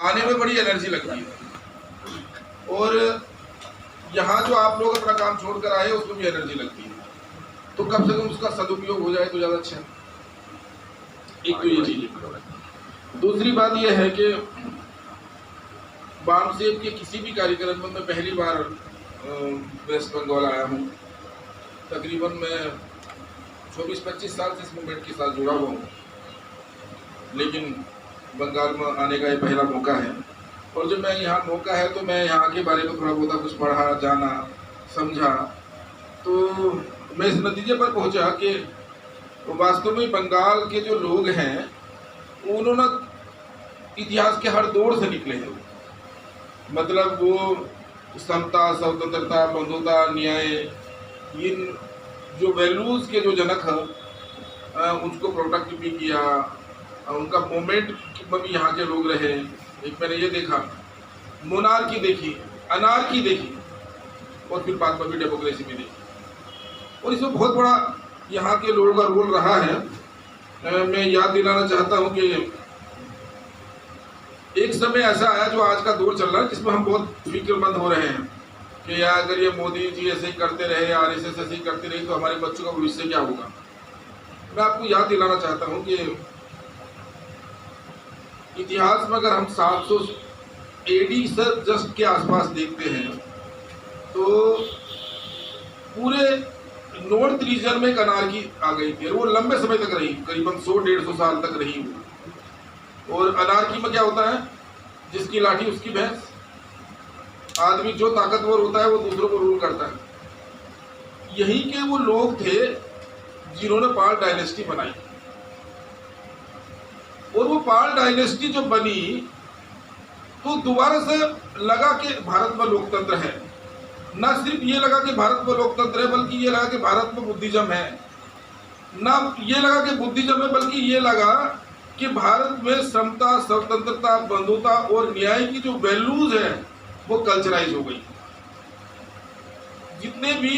आने में बड़ी एनर्जी लगती है, और यहाँ जो आप लोग अपना काम छोड़कर आए उसमें भी एनर्जी लगती है, तो कम से कम उसका सदुपयोग हो जाए तो ज़्यादा अच्छा है। एक तो ये चीज़। दूसरी बात यह है कि बामसेब के किसी भी कार्यक्रम में मैं पहली बार वेस्ट बंगाल आया हूँ। तकरीबन मैं 24-25 साल से इस मूवमेंट के साथ जुड़ा हुआ हूँ, लेकिन बंगाल में आने का ये पहला मौका है। और जब मैं यहाँ मौका है तो मैं यहाँ के बारे में थोड़ा बहुत कुछ पढ़ा, जाना, समझा, तो मैं इस नतीजे पर पहुँचा कि वास्तव में बंगाल के जो लोग हैं उन्होंने इतिहास के हर दौर से निकले हैं। मतलब वो समता, स्वतंत्रता, बंधुता, न्याय, इन जो वैल्यूज़ के जो जनक हैं उसको प्रोटेक्ट भी किया। उनका मोमेंट में भी यहाँ के लोग रहे। एक मैंने ये देखा, मोनार्की देखी, अनार्की देखी, और फिर बाद में भी डेमोक्रेसी भी देखी, और इसमें बहुत बड़ा यहाँ के लोगों का रोल रहा है। मैं याद दिलाना चाहता हूँ कि एक समय ऐसा आया जो आज का दौर चल रहा है, जिसमें हम बहुत फिक्रमंद हो रहे हैं कि यार अगर ये मोदी जी ऐसे ही करते रहे, आरएसएस ऐसे ही करते रहे, तो हमारे बच्चों का भविष्य क्या होगा। मैं आपको याद दिलाना चाहता हूँ कि इतिहास में अगर हम 700 एडी से जस्ट के आसपास देखते हैं तो पूरे नॉर्थ रीजन में एक अनार्की आ गई थी, और वो लंबे समय तक रही, करीबन 100-150 साल तक रही वो। और अनार्की में क्या होता है, जिसकी लाठी उसकी भैंस। आदमी जो ताकतवर होता है वो दूसरों को रूल करता है। यही के वो लोग थे जिन्होंने पाल डायनेस्टी बनाई, और वो पाल डायनेस्टी जो बनी तो दोबारा से लगा कि भारत में लोकतंत्र है। ना सिर्फ ये लगा कि भारत में लोकतंत्र है, बल्कि ये लगा कि भारत में बुद्धिज्म है। ना ये लगा कि बुद्धिज्म है, बल्कि ये लगा कि भारत में समता, स्वतंत्रता, बंधुता और न्याय की जो वैल्यूज है वो कल्चराइज हो गई। जितने भी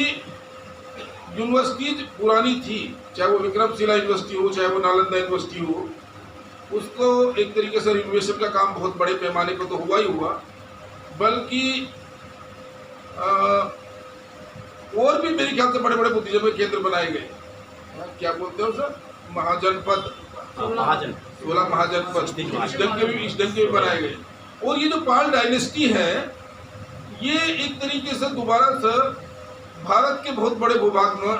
यूनिवर्सिटीज पुरानी थी, चाहे वो विक्रमशिला यूनिवर्सिटी हो, चाहे वो नालंदा यूनिवर्सिटी हो, उसको एक तरीके से रिनोवेशन का काम बहुत बड़े पैमाने पर तो हुआ ही हुआ, बल्कि और भी मेरे ख्याल से बड़े बड़े बुद्धिज्म के केंद्र बनाए गए। क्या बोलते हो सर, महाजनपद, 16 महाजनपद इस ढंग के भी बनाए गए। और ये जो पाल डायनेस्टी है, ये एक तरीके से दोबारा से भारत के बहुत बड़े भूभाग में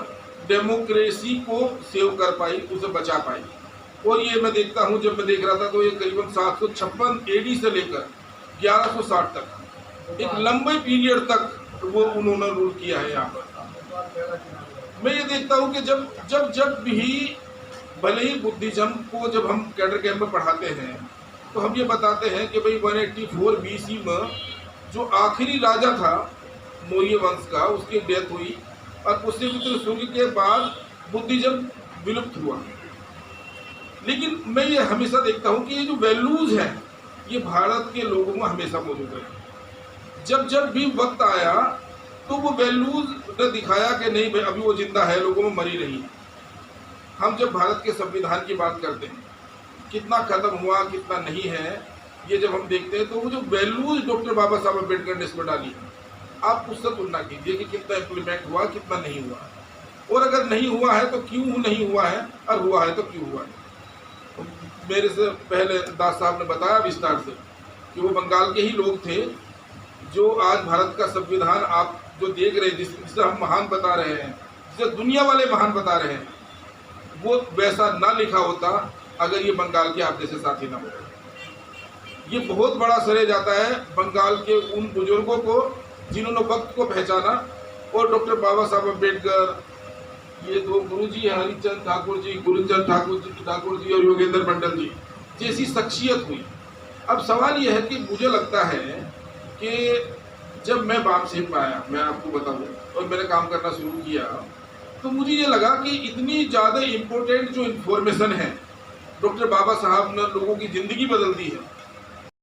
डेमोक्रेसी को सेव कर पाई, उसे बचा पाई। और ये मैं देखता हूँ, जब मैं देख रहा था तो ये करीबन 756 एडी से लेकर 1160 तक एक लंबे पीरियड तक वो उन्होंने रूल किया है यहाँ पर। मैं ये देखता हूँ कि जब भी भले ही बुद्धिज्म को जब हम कैडर कैंप में पढ़ाते हैं तो हम ये बताते हैं कि भाई 184 BC में जो आखिरी राजा था मौर्य वंश का, उसकी डेथ हुई, और पुष्यमित्र सूर्य के बाद बुद्धिज्म विलुप्त हुआ। लेकिन मैं ये हमेशा देखता हूँ कि ये जो वैल्यूज हैं ये भारत के लोगों में हमेशा मौजूद है। जब भी वक्त आया तो वो वैल्यूज ने दिखाया कि नहीं भाई अभी वो जिंदा है, लोगों में मरी नहीं। हम जब भारत के संविधान की बात करते हैं, कितना खत्म हुआ कितना नहीं है, ये जब हम देखते हैं तो वो जो वैल्यूज डॉक्टर बाबा साहब अम्बेडकर ने इसमें डाली, आप उससे तुलना कीजिए कि कितना इम्प्लीमेंट हुआ, कितना नहीं हुआ, और अगर नहीं हुआ है तो क्यों नहीं हुआ है, और हुआ है तो क्यों हुआ है। तो मेरे से पहले दास साहब ने बताया विस्तार से कि वो बंगाल के ही लोग थे जो आज भारत का संविधान आप जो देख रहे हैं, जिसे हम महान बता रहे हैं, जिसे दुनिया वाले महान बता रहे हैं, वो वैसा ना लिखा होता अगर ये बंगाल के आप जैसे साथी ना होते। ये बहुत बड़ा श्रेय जाता है बंगाल के उन बुजुर्गों को जिन्होंने वक्त को पहचाना, और डॉक्टर बाबा साहब अम्बेडकर, ये दो गुरु जी हैं, हरिचंद ठाकुर जी, गुरुचंद ठाकुर जी और योगेंद्र मंडल जी जैसी शख्सियत हुई। अब सवाल यह है कि मुझे लगता है कि जब मैं बामसेब में आया, मैं आपको बताऊं, और मैंने काम करना शुरू किया, तो मुझे ये लगा कि इतनी ज़्यादा इम्पोर्टेंट जो इन्फॉर्मेशन है, डॉक्टर बाबा साहब ने लोगों की ज़िंदगी बदल दी है,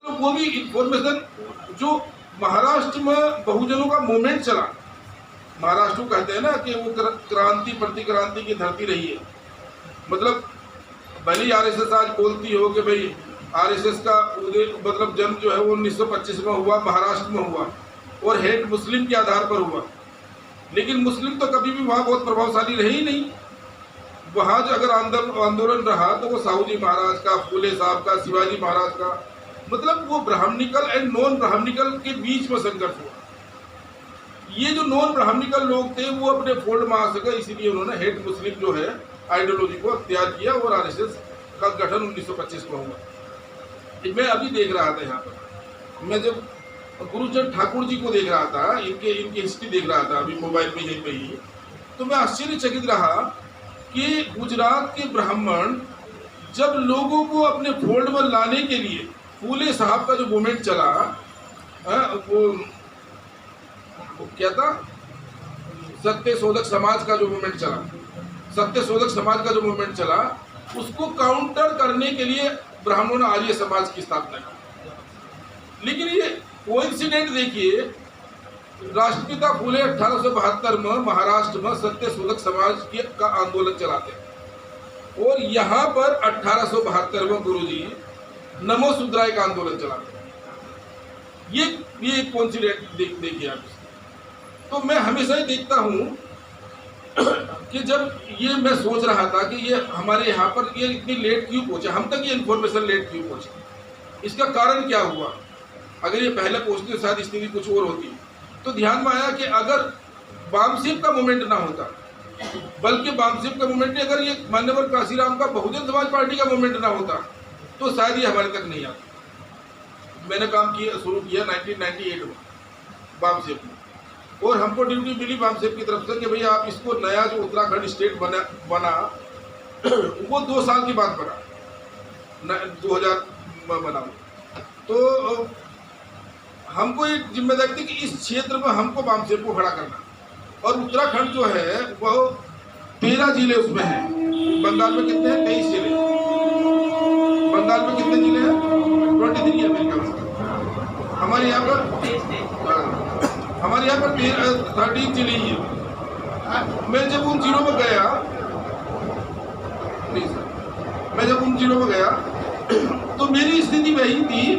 तो वो भी इन्फॉर्मेशन जो महाराष्ट्र में बहुजनों का मूवमेंट चला, महाराष्ट्र को कहते हैं ना कि वो क्रांति प्रतिक्रांति की धरती रही है। मतलब भले आरएसएस आज बोलती हो कि भाई आरएसएस का मतलब जन्म जो है वो 1925 में हुआ, महाराष्ट्र में हुआ और हेड मुस्लिम के आधार पर हुआ। लेकिन मुस्लिम तो कभी भी वहाँ बहुत प्रभावशाली रहे ही नहीं। वहाँ जो अगर आंदोलन रहा तो वो साहू जी महाराज का, फूले साहब का, शिवाजी महाराज का, मतलब वो ब्राह्मणिकल एंड नॉन ब्राह्मणिकल के बीच में संघर्ष हुआ। ये जो नॉन ब्राह्मणिकल लोग थे वो अपने फोल्ड में आ सके, इसीलिए उन्होंने हेड मुस्लिम जो है आइडियोलॉजी को अख्तियार किया और आरएसएस का गठन 1925 में हुआ। मैं अभी देख रहा था यहाँ पर, मैं जब गुरुचरण ठाकुर जी को देख रहा था, इनकी हिस्ट्री देख रहा था अभी मोबाइल में यहीं पे ही, तो मैं आश्चर्यचकित रहा कि गुजरात के ब्राह्मण जब लोगों को अपने फोल्ड में लाने के लिए फूले साहब का जो मूवमेंट चला, वो क्या था, सत्य शोधक समाज का जो मूवमेंट चला, सत्य शोधक समाज का जो मूवमेंट चला, उसको काउंटर करने के लिए ब्राह्मणों ने आर्य समाज की स्थापना की। लेकिन ये कोइंसिडेंट देखिए, राष्ट्रपिता फूले 1872 में महाराष्ट्र में सत्य शोधक समाज का आंदोलन चलाते हैं और यहाँ पर 1872 में गुरुजी नमो शूद्राय का आंदोलन चलाते हैं। ये कोइंसिडेंट देखिए आप। तो मैं हमेशा ही देखता हूँ कि जब ये मैं सोच रहा था कि ये हमारे यहाँ पर ये इतनी लेट क्यों पहुँचे, हम तक ये इन्फॉर्मेशन लेट क्यों पहुँचे, इसका कारण क्या हुआ। अगर ये पहले पहुँचती तो शायद स्थिति कुछ और होती। तो ध्यान में आया कि अगर बामसेप का मूवमेंट ना होता, बल्कि बामसेप का मूवमेंट नहीं, अगर ये मान्यवर काशीराम का बहुजन समाज पार्टी का मूवमेंट ना होता तो शायद ये हमारे तक नहीं आता। मैंने काम किया, शुरू किया 1998 में बामसेप में, और हमको ड्यूटी मिली बामसेप की तरफ से कि भैया आप इसको नया जो उत्तराखंड स्टेट बना वो 2 साल के बाद बना, 2000 में बना। तो हमको एक जिम्मेदारी थी कि इस क्षेत्र में हमको बामसेप को खड़ा करना, और उत्तराखंड जो है वो 13 जिले उसमें हैं। बंगाल में कितने हैं? 23 जिले। बंगाल में कितने जिले हैं? 23 है मेरे ख्याल से। हमारे यहाँ पर 13 जिले ही है। मैं जब उन जिलों में गया तो मेरी स्थिति वही थी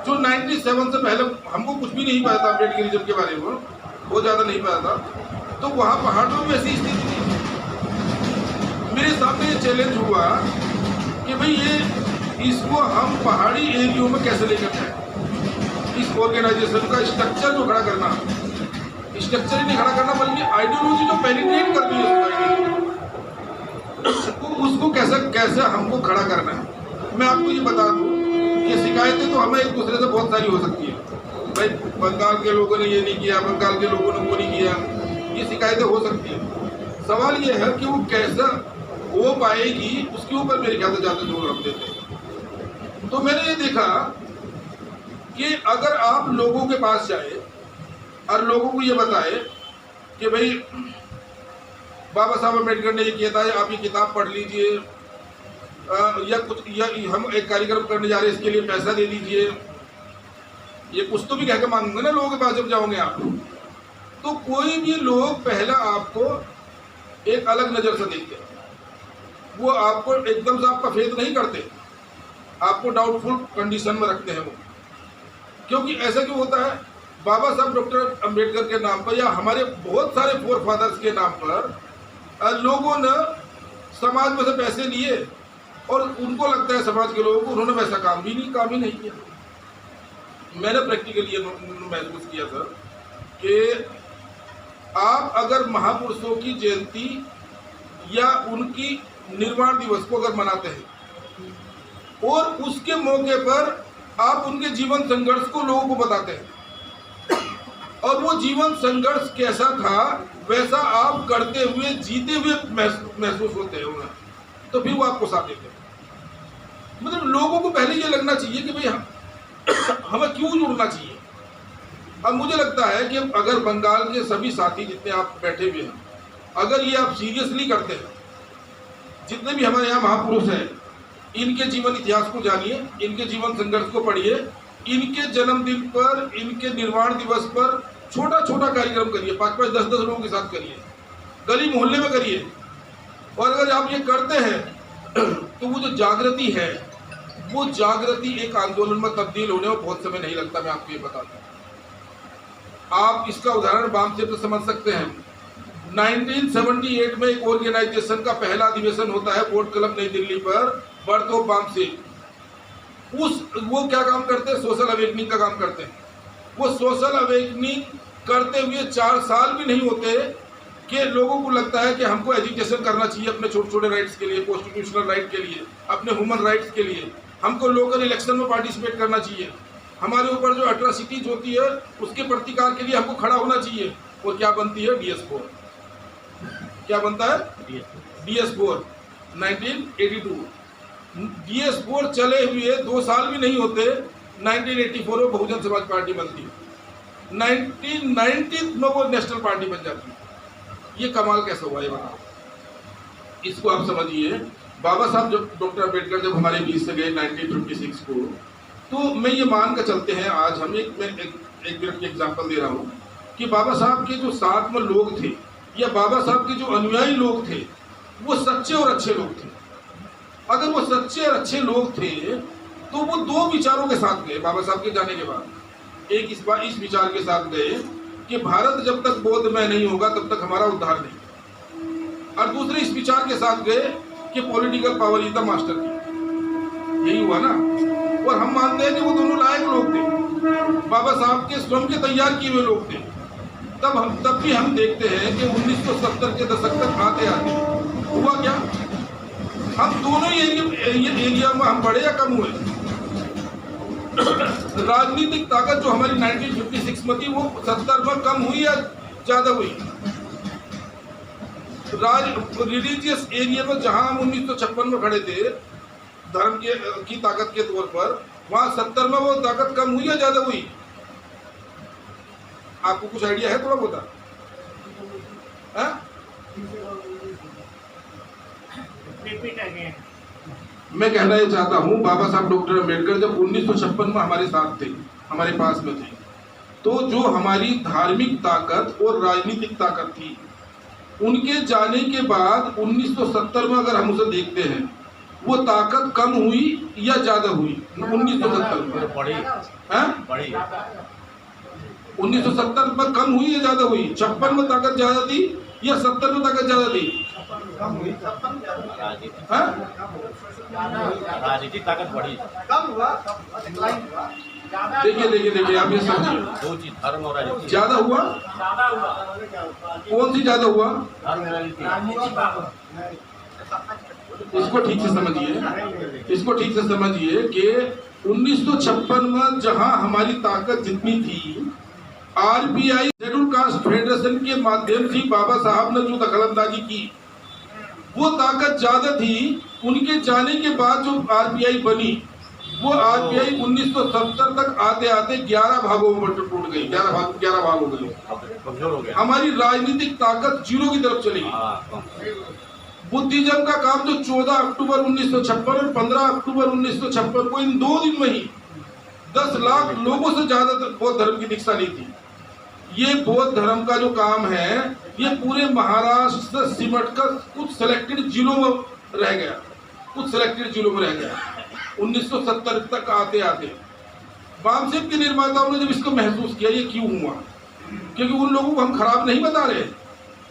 जो 97 से पहले हमको कुछ भी नहीं पता था अम्बेडकरिज्म के बारे में, बहुत ज़्यादा नहीं पता था। तो वहाँ पहाड़ों में ऐसी स्थिति थी, मेरे सामने ये चैलेंज हुआ कि भाई इसको हम पहाड़ी एरियो में कैसे लेकर जाए। इस ऑर्गेनाइजेशन का स्ट्रक्चर जो खड़ा करना, स्ट्रक्चर ही नहीं खड़ा करना बल्कि आइडियोलॉजी जो पेनिट्रेट करती है उसको कैसे हमको खड़ा करना है। मैं आपको ये बता दूं कि शिकायतें तो हमें एक दूसरे से बहुत सारी हो सकती है, भाई बंगाल के लोगों ने ये नहीं किया, बंगाल के लोगों ने वो नहीं किया, ये शिकायतें हो सकती हैं। सवाल ये है कि वो कैसा हो पाएगी, उसके ऊपर मेरे ख्याल से ज़्यादा जोर रख देते हैं। तो मैंने ये देखा कि अगर आप लोगों के पास जाए और लोगों को ये बताए कि भाई बाबा साहब अम्बेडकर ने ये किया था, आप ये किताब पढ़ लीजिए, या हम एक कार्यक्रम करने जा रहे हैं, इसके लिए पैसा दे दीजिए, ये कुछ तो भी कह के मांगेंगे ना लोगों के पास जब जाओगे आप। तो कोई भी लोग पहला आपको एक अलग नज़र से देखते हैं, वो आपको एकदम से आपका फेथ नहीं करते, आपको डाउटफुल कंडीशन में रखते हैं वो। क्योंकि ऐसा क्यों होता है, बाबा साहब डॉक्टर अम्बेडकर के नाम पर या हमारे बहुत सारे फोर फादर्स के नाम पर लोगों ने समाज में से पैसे लिए और उनको लगता है समाज के लोगों को उन्होंने वैसा काम ही नहीं किया। मैंने प्रैक्टिकली ये महसूस किया सर कि आप अगर महापुरुषों की जयंती या उनकी निर्वाण दिवस को अगर मनाते हैं और उसके मौके पर आप उनके जीवन संघर्ष को लोगों को बताते हैं और वो जीवन संघर्ष कैसा था वैसा आप करते हुए जीते हुए महसूस होते हैं उन्हें, तो फिर वो आपको साथ देते हैं। मतलब लोगों को पहले ये लगना चाहिए कि भाई हमें क्यों जुड़ना चाहिए। अब मुझे लगता है कि अगर बंगाल के सभी साथी जितने आप बैठे हुए हैं, अगर ये आप सीरियसली करते हैं, जितने भी हमारे यहाँ महापुरुष हैं, इनके जीवन इतिहास को जानिए, इनके जीवन संघर्ष को पढ़िए, इनके जन्मदिन पर, इनके निर्वाण दिवस पर छोटा छोटा कार्यक्रम करिए, 5-5, 10-10 लोगों के साथ करिए, गली मोहल्ले में करिए। और अगर आप ये करते हैं तो वो जो जागृति है वो जागृति एक आंदोलन में तब्दील होने में बहुत समय नहीं लगता। मैं आपको ये बताता हूँ। आप इसका उदाहरण बाम से तो समझ सकते हैं। 1978 में एक ऑर्गेनाइजेशन का पहला अधिवेशन होता है बोट क्लब नई दिल्ली पर, बर्थ ऑफ बाम से। वो क्या काम करते हैं? सोशल अवेकनिंग का काम करते हैं। वो सोशल अवेकनिंग करते हुए 4 साल भी नहीं होते कि लोगों को लगता है कि हमको एजुकेशन करना चाहिए अपने छोटे छोटे राइट्स के लिए, कॉन्स्टिट्यूशनल राइट के लिए, अपने ह्यूमन राइट्स के लिए। हमको लोकल इलेक्शन में पार्टिसिपेट करना चाहिए। हमारे ऊपर जो अट्रॉसिटीज होती है उसके प्रतिकार के लिए हमको खड़ा होना चाहिए। और क्या बनती है? DS4। क्या बनता है? DS4 1982। DS4 चले हुए 2 साल भी नहीं होते, 1984 में बहुजन समाज पार्टी बनती है। 1990 में वो नेशनल पार्टी बन जाती है। ये कमाल कैसे हुआ ये बताओ। इसको आप समझिए। बाबा साहब जब डॉक्टर अम्बेडकर जब हमारे बीच से गए 1956 को, तो मैं ये मान कर चलते हैं आज हम एक मिनट की एग्जांपल दे रहा हूँ कि बाबा साहब के जो साथ में लोग थे या बाबा साहब के जो अनुयायी लोग थे वो सच्चे और अच्छे लोग थे। अगर वो सच्चे और अच्छे लोग थे तो वो 2 विचारों के साथ गए बाबा साहब के जाने के बाद। एक इस विचार के साथ गए कि भारत जब तक बौद्धमय नहीं होगा तब तक हमारा उद्धार नहीं, और दूसरे इस विचार के साथ गए कि political power is the master की। यही हुआ ना। और हम मानते हैं कि वो दोनों लायक लोग थे, बाबा साहब के स्वयं के तैयार किए हुए लोग थे। तब भी हम देखते हैं कि 1970 के दशक तक आते आते हुआ क्या, हम दोनों एरिया में हम बढ़े या कम हुए? राजनीतिक ताकत जो हमारी 1956 में थी वो 70 में कम हुई या ज्यादा हुई? रिलीजियस एरिया में जहां हम 1956 में खड़े थे धर्म की ताकत के तौर पर, वहां 70 में वो ताकत कम हुई या ज्यादा हुई? आपको कुछ आइडिया है थोड़ा बहुत? मैं कहना ये चाहता हूँ, बाबा साहब डॉक्टर अम्बेडकर जब 1956 में हमारे साथ थे, हमारे पास में थे, तो जो हमारी धार्मिक ताकत और राजनीतिक ताकत थी, उनके जाने के बाद 1970 में अगर हम उसे देखते हैं वो ताकत कम हुई या ज्यादा हुई? 1970 में बढ़ी। 1970 में कम हुई या ज्यादा हुई? 56 में ताकत ज्यादा थी या 70 में ताकत ज्यादा थी? राजनीतिक ताकत बढ़ी, कम हुआ। देखिए आप ये समझिए, 2 चीज धर्म और राजनीति। ज्यादा हुआ? कौन सी ज्यादा हुआ? इसको ठीक से समझिए कि 1956 में जहां हमारी ताकत जितनी थी, RBI शेड्यूल कास्ट फेडरेशन के माध्यम से बाबा साहब ने जो दखलंदाजी की वो ताकत ज्यादा थी। उनके जाने के बाद जो RBI बनी वो RBI 1970 तक आते आते 11 भागों में टूट गई। 11 भाग हो गई, कमजोर हो गया। हमारी राजनीतिक ताकत 0 की तरफ चली गई। बुद्धिज्म का काम जो 14 अक्टूबर 1956 और 15 अक्टूबर 1956 को, इन 2 दिन में ही 10 लाख लोगों से ज्यादा बौद्ध धर्म की दीक्षा ली थी। ये बौद्ध धर्म का जो काम है ये पूरे महाराष्ट्र से सिमट कर कुछ सिलेक्टेड जिलों में रह गया, 1970 तक आते आते वामसेप के निर्माताओं ने जब इसको महसूस किया ये क्यों हुआ, क्योंकि उन लोगों को हम खराब नहीं बता रहे,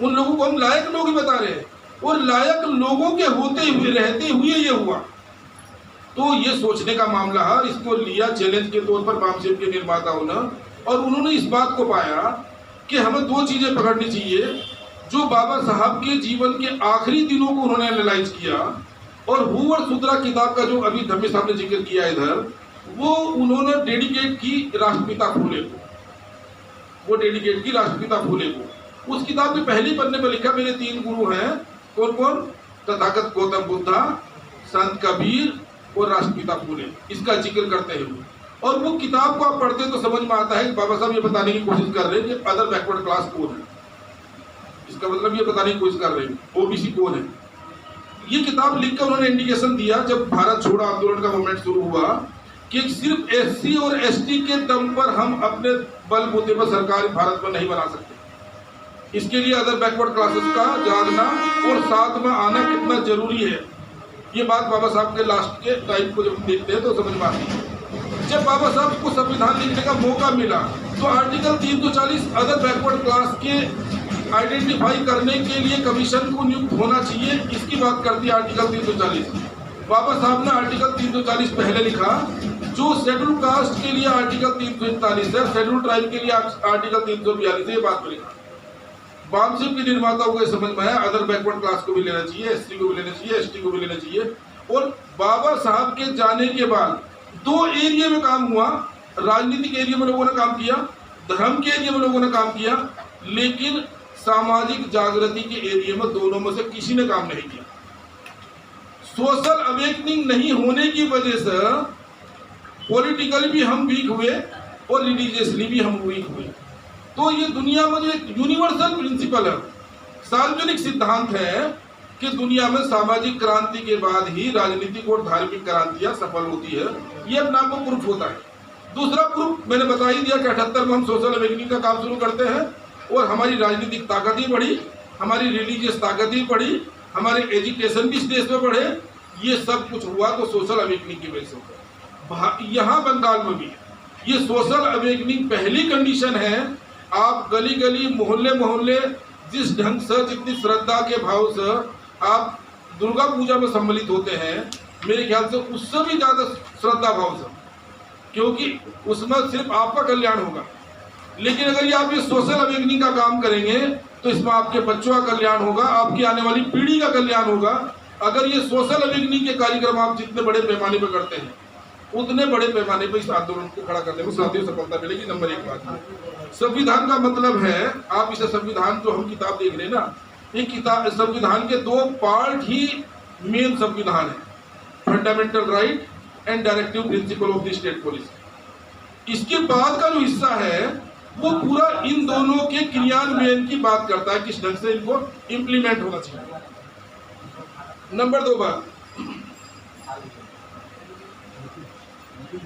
उन लोगों को हम लायक लोग ही बता रहे हैं, और लायक लोगों के होते हुए रहते हुए ये हुआ। तो ये सोचने का मामला है। इसको लिया चैलेंज के तौर पर वामसेप के निर्माताओं ने, और उन्होंने इस बात को पाया कि हमें 2 चीजें पकड़नी चाहिए। जो बाबा साहब के जीवन के आखिरी दिनों को उन्होंने एनालाइज किया, और हूवर सुद्रा किताब का जो अभी धम्मी साहब ने जिक्र किया इधर, वो उन्होंने डेडिकेट की राष्ट्रपिता फूले को। उस किताब के पहले पन्ने पर लिखा, मेरे 3 गुरु हैं, कौन? तथागत गौतम बुद्धा, संत कबीर और राष्ट्रपिता फूले, इसका जिक्र करते हुए। और वो किताब को आप पढ़ते तो समझ में आता है कि बाबा साहब ये बताने की कोशिश कर रहे हैं कि अदर बैकवर्ड क्लास कौन है। इसका मतलब ये बताने की कोशिश कर रहे हैं OBC कौन है। ये किताब लिखकर उन्होंने इंडिकेशन दिया जब भारत छोड़ो आंदोलन का मूवमेंट शुरू हुआ कि सिर्फ SC और ST के दम पर हम अपने बलबूते पर सरकार भारत में नहीं बना सकते। इसके लिए अदर बैकवर्ड क्लासेस का जानना और साथ में आना कितना जरूरी है, ये बात बाबा साहब के लास्ट के टाइम को जब देखते हैं तो समझ में आती है। जब बाबा साहब को संविधान लिखने का मौका मिला तो आर्टिकल 340 अदर बैकवर्ड क्लास के आइडेंटिफाई करने के लिए कमीशन को नियुक्त होना चाहिए, इसकी बात करती है आर्टिकल 340। बाबा साहब ने आर्टिकल 340 पहले लिखा, जो शेड्यूल कास्ट के लिए आर्टिकल 341 है, शेड्यूल ट्राइब के लिए आर्टिकल 342 है, ये बात लिखा। वामसिप के निर्माताओं को समझ में आया अदर बैकवर्ड क्लास को भी लेना चाहिए, एससी को भी लेना चाहिए, एसटी को भी लेना चाहिए। और बाबा साहब के जाने के बाद 2 एरिया में काम हुआ, राजनीतिक एरिया में लोगों ने काम किया, धर्म के एरिया में लोगों ने काम किया, लेकिन सामाजिक जागृति के एरिया में दोनों में से किसी ने काम नहीं किया। सोशल अवेकनिंग नहीं होने की वजह से पॉलिटिकली भी हम वीक हुए और रिलीजियसली भी हम वीक हुए। तो ये दुनिया में जो एक यूनिवर्सल प्रिंसिपल है, सार्वजनिक सिद्धांत है कि दुनिया में सामाजिक क्रांति के बाद ही राजनीतिक और धार्मिक क्रांतियां सफल होती है, ये अपने आप को प्रूफ होता है। दूसरा प्रूफ मैंने बता ही दिया कि 78 में हम सोशल अवेकनिंग का काम शुरू करते हैं और हमारी राजनीतिक ताकत ही बढ़ी, हमारी रिलीजियस ताकत ही बढ़ी, हमारे एजुकेशन भी इस देश में बढ़े। ये सब कुछ हुआ तो सोशल अवेकनिंग की वजह से हुआ। यहाँ बंगाल में भी ये सोशल अवेकनिंग पहली कंडीशन है। आप गली गली मोहल्ले मोहल्ले जिस ढंग से, जितनी श्रद्धा के भाव से आप दुर्गा पूजा में सम्मिलित होते हैं, मेरे ख्याल से उससे भी ज़्यादा श्रद्धा भाव से, क्योंकि उसमें सिर्फ आपका कल्याण होगा। लेकिन अगर ये आप ये सोशल अवेकनिंग का काम करेंगे तो इसमें आपके बच्चों का कल्याण होगा, आपकी आने वाली पीढ़ी का कल्याण होगा। अगर ये सोशल अवेकनिंग के कार्यक्रम आप जितने बड़े पैमाने पर करते हैं, उतने बड़े पैमाने पर इस आंदोलन को खड़ा करने में साथियों सफलता मिलेगी। नंबर 1 बात, संविधान का मतलब है, आप इसे संविधान जो हम किताब देख रहे हैं ना, ये किताब संविधान के 2 पार्ट ही मेन संविधान है, fundamental right and directive principle of the state policy. इसके बाद का जो हिस्सा है वो पूरा इन दोनों के क्रियान्वयन की बात करता है, किस ढंग से इनको इंप्लीमेंट होना चाहिए। नंबर 2 बात,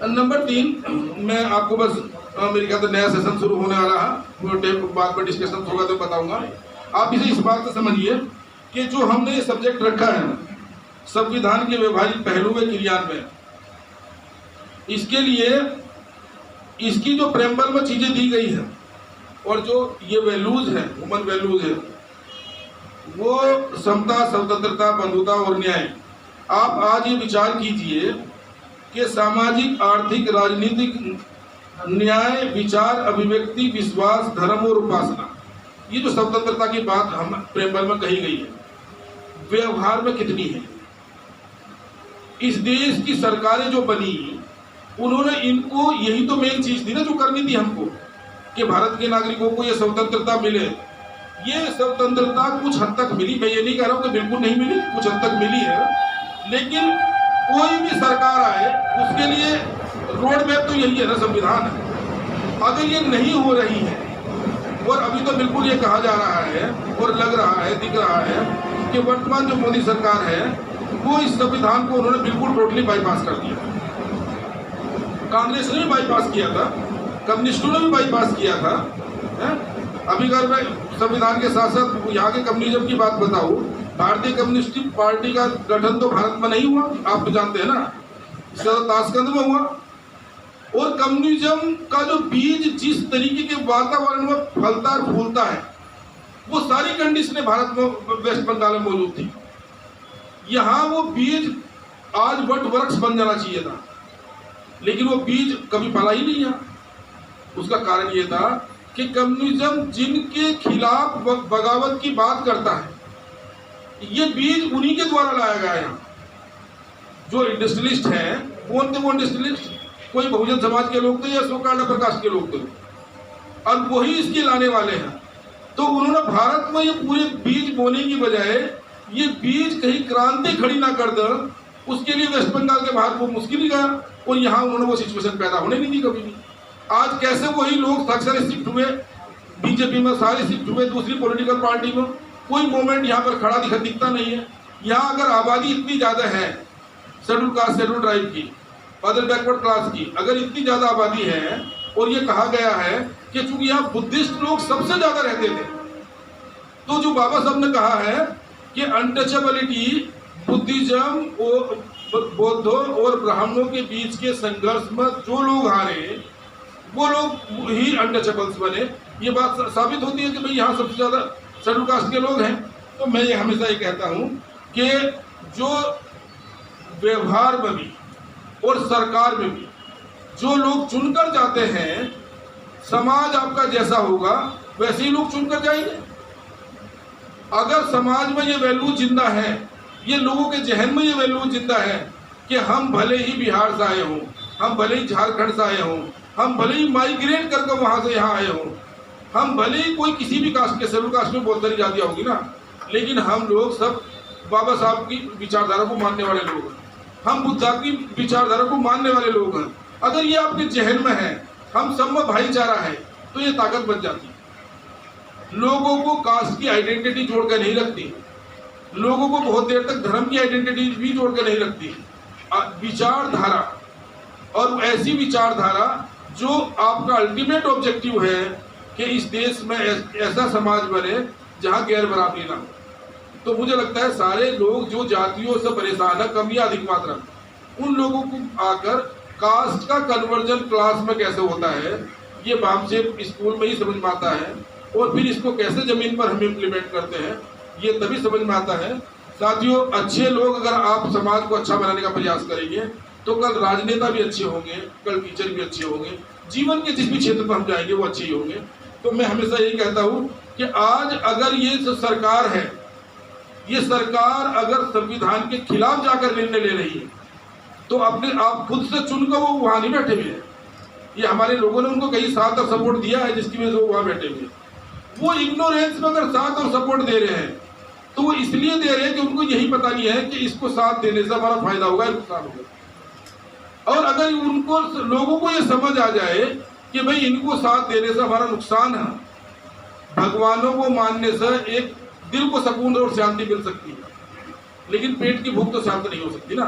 नंबर 3 मैं आपको बस मेरे ख्याल से नया सेशन शुरू होने वाला है, बाद में डिस्कशन होगा तो बताऊंगा। आप इसे इस बात से समझिए कि जो हमने ये सब्जेक्ट रखा है संविधान के व्यवहारिक पहलू में क्रियान्वयन, इसके लिए इसकी जो प्रेम्बल में चीजें दी गई है और जो ये वैल्यूज है, ह्यूमन वैल्यूज है, वो समता, स्वतंत्रता, बंधुता और न्याय। आप आज ये विचार कीजिए कि सामाजिक, आर्थिक, राजनीतिक न्याय, विचार, अभिव्यक्ति, विश्वास, धर्म और उपासना, ये जो स्वतंत्रता की बात हम प्रेम्बल में कही गई है, व्यवहार में कितनी है। इस देश की सरकारें जो बनी, उन्होंने इनको, यही तो मेन चीज थी ना जो करनी थी हमको, कि भारत के नागरिकों को ये स्वतंत्रता मिले। ये स्वतंत्रता कुछ हद तक मिली, मैं ये नहीं कह रहा हूँ कि बिल्कुल नहीं मिली, कुछ हद तक मिली है, लेकिन कोई भी सरकार आए उसके लिए रोड मैप तो यही है ना, संविधान है। अगर ये नहीं हो रही है, और अभी तो बिल्कुल ये कहा जा रहा है और लग रहा है, दिख रहा है कि वर्तमान जो मोदी सरकार है वो इस संविधान को उन्होंने बिल्कुल टोटली बाईपास कर दिया। कांग्रेस ने भी बाईपास किया था, कम्युनिस्टों ने भी बाईपास किया था, है? अभी अगर मैं संविधान के साथ साथ यहाँ के कम्युनिज्म की बात बताऊँ, भारतीय कम्युनिस्ट पार्टी का गठन तो भारत में नहीं हुआ, आप तो जानते हैं ना, ताशकंद में हुआ। और कम्युनिज्म का जो बीज जिस तरीके के वातावरण में फलता और फूलता है, वो सारी कंडीशनें भारत में, वेस्ट बंगाल में मौजूद थी। यहाँ वो बीज आज वट वृक्ष बन जाना चाहिए था, लेकिन वो बीज कभी फला ही नहीं है। उसका कारण ये था कि कम्युनिज्म जिनके खिलाफ बगावत की बात करता है, ये बीज उन्हीं के द्वारा लाया गया है। जो इंडस्ट्रियलिस्ट हैं, कौन थे वो इंडस्ट्रियलिस्ट? कोई बहुजन समाज के लोग थे या शोकांड प्रकाश के लोग थे, और वही इसके लाने वाले हैं। तो उन्होंने भारत में ये पूरे बीज बोने की बजाय ये बीज कहीं क्रांति खड़ी ना कर दे, उसके लिए वेस्ट बंगाल के बाहर वो मुश्किल ही गया, और यहाँ उन्होंने वो सिचुएशन पैदा होने नहीं दी कभी भी। आज कैसे वही लोग अक्सर शिफ्ट हुए, बीजेपी में सारे शिफ्ट हुए, दूसरी पॉलिटिकल पार्टी में, कोई मूवमेंट यहाँ पर खड़ा दिखता नहीं है। यहाँ अगर आबादी इतनी ज़्यादा है, शेड्यूल कास्ट, शेड्यूल ट्राइब की, अदर बैकवर्ड क्लास की, अगर इतनी ज़्यादा आबादी है, और ये कहा गया है कि चूंकि यहाँ बुद्धिस्ट लोग सबसे ज़्यादा रहते थे, तो जो बाबा साहब ने कहा है कि अनटचेबिलिटी बुद्धिज्म और बौद्धों और ब्राह्मणों के बीच के संघर्ष में जो लोग हारे वो लोग ही अनटचेबल्स बने। ये बात साबित होती है कि भाई यहाँ सबसे ज़्यादा शेड्यूल कास्ट के लोग हैं। तो मैं ये हमेशा ये कहता हूँ कि जो व्यवहार में भी और सरकार में भी जो लोग चुनकर जाते हैं, समाज आपका जैसा होगा वैसे ही लोग चुनकर जाएंगे। अगर समाज में ये वैल्यू जिंदा है, ये लोगों के जहन में ये वैल्यू जिंदा है कि हम भले ही बिहार से आए हों, हम भले ही झारखंड से आए हों, हम भले ही माइग्रेट करके वहां से यहाँ आए हों, हम भले ही कोई किसी भी कास्ट के शेड्यूल कास्ट में बहुत सारी जातियाँ होगी ना, लेकिन हम लोग सब बाबा साहब की विचारधारा को मानने वाले लोग हैं, हम बुद्धा की विचारधारा को मानने वाले लोग हैं। अगर ये आपके जहन में है, हम सब में भाईचारा है, तो ये ताकत बन जाती है। लोगों को कास्ट की आइडेंटिटी जोड़कर नहीं रखती, लोगों को बहुत देर तक धर्म की आइडेंटिटी भी जोड़कर नहीं रखती। विचारधारा, और ऐसी विचारधारा जो आपका अल्टीमेट ऑब्जेक्टिव है कि इस देश में ऐसा समाज बने जहां गैर बराबरी ना हो। तो मुझे लगता है सारे लोग जो जातियों से परेशान है, कम या अधिक मात्रा में, उन लोगों को आकर कास्ट का कन्वर्जन क्लास में कैसे होता है ये बाप से स्कूल में ही समझ में आता है, और फिर इसको कैसे जमीन पर हम इम्प्लीमेंट करते हैं ये तभी समझ में आता है। साथियों, अच्छे लोग अगर आप समाज को अच्छा बनाने का प्रयास करेंगे तो कल राजनेता भी अच्छे होंगे, कल टीचर भी अच्छे होंगे, जीवन के जिस भी क्षेत्र पर हम जाएंगे वो अच्छे ही होंगे। तो मैं हमेशा यही कहता हूँ कि आज अगर ये सरकार है, ये सरकार अगर संविधान के खिलाफ जाकर निर्णय ले रही है तो अपने आप खुद से चुनकर वो वहां नहीं बैठे हुए हैं। ये हमारे लोगों ने उनको कई साथ और सपोर्ट दिया है जिसकी वजह से वो वहां बैठे हुए हैं। वो इग्नोरेंस में अगर साथ और सपोर्ट दे रहे हैं तो वो इसलिए दे रहे हैं कि उनको यही पता नहीं है कि इसको साथ देने से हमारा फायदा होगा या नुकसान होगा। और अगर उनको लोगों को ये समझ आ जाए कि भाई इनको साथ देने से हमारा नुकसान है, भगवानों को मानने से एक दिल को सुकून और शांति मिल सकती है, लेकिन पेट की भूख तो शांत नहीं हो सकती ना।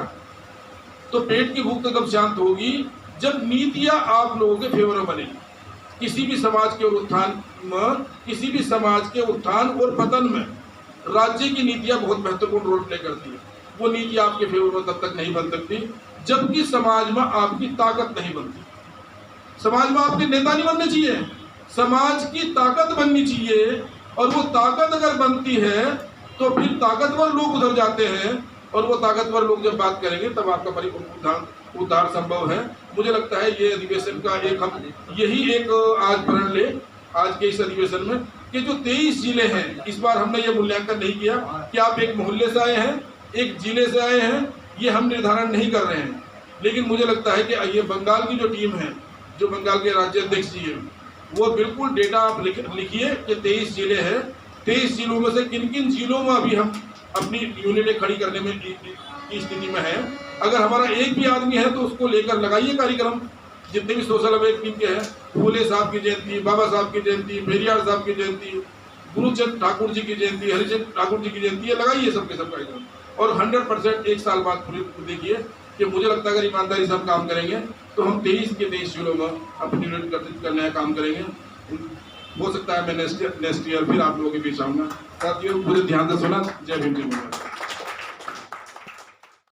तो पेट की भूख तो कब शांत होगी जब नीतियां आप लोगों के फेवर में बनेगी। किसी भी समाज के उत्थान में, किसी भी समाज के उत्थान और पतन में राज्य की नीतियां बहुत महत्वपूर्ण रोल प्ले करती है। वो नीति आपके फेवर में तब तक नहीं बन सकती जबकि समाज में आपकी ताकत नहीं बनती। समाज में आपके नेता नहीं बनने चाहिए, समाज की ताकत बननी चाहिए। और वो ताकत अगर बनती है तो फिर ताकतवर लोग उधर जाते हैं, और वो ताकतवर लोग जब बात करेंगे तब आपका परिपूर्ण उद्धार संभव है। मुझे लगता है ये अधिवेशन का एक हम यही एक आज प्रण ले आज के इस अधिवेशन में कि जो 23 जिले हैं, इस बार हमने ये मूल्यांकन नहीं किया कि आप एक मोहल्ले से आए हैं, एक जिले से आए हैं, ये हम निर्धारण नहीं कर रहे हैं। लेकिन मुझे लगता है कि ये बंगाल की जो टीम है, जो बंगाल के राज्याध्यक्ष जी हैं, वो बिल्कुल डेटा आप लिखिए कि 23 जिले हैं, 23 जिलों में से किन किन जिलों में अभी हम अपनी यूनिटें खड़ी करने में की स्थिति में है। अगर हमारा एक भी आदमी है तो उसको लेकर लगाइए कार्यक्रम। जितने भी सोशल अवेयरनेस के हैं, फूले साहब की जयंती, बाबा साहब की जयंती, पेरियार साहब की जयंती, गुरुचंद ठाकुर जी की जयंती, हरिचंद ठाकुर जी की जयंती, ये लगाइए सबके सब कार्यक्रम। और 100% एक साल बाद पूरी देखिए कि मुझे लगता है अगर ईमानदारी से हम काम करेंगे तो हम 23 के 23 जिलों में अपनी यूनिट गठित करने का काम करेंगे। हो सकता है मैं नेक्स्ट ईयर फिर आप लोगों के बीच आऊँगा। साथियों, पूरे ध्यान से सुना। जय भीम, जय भारत।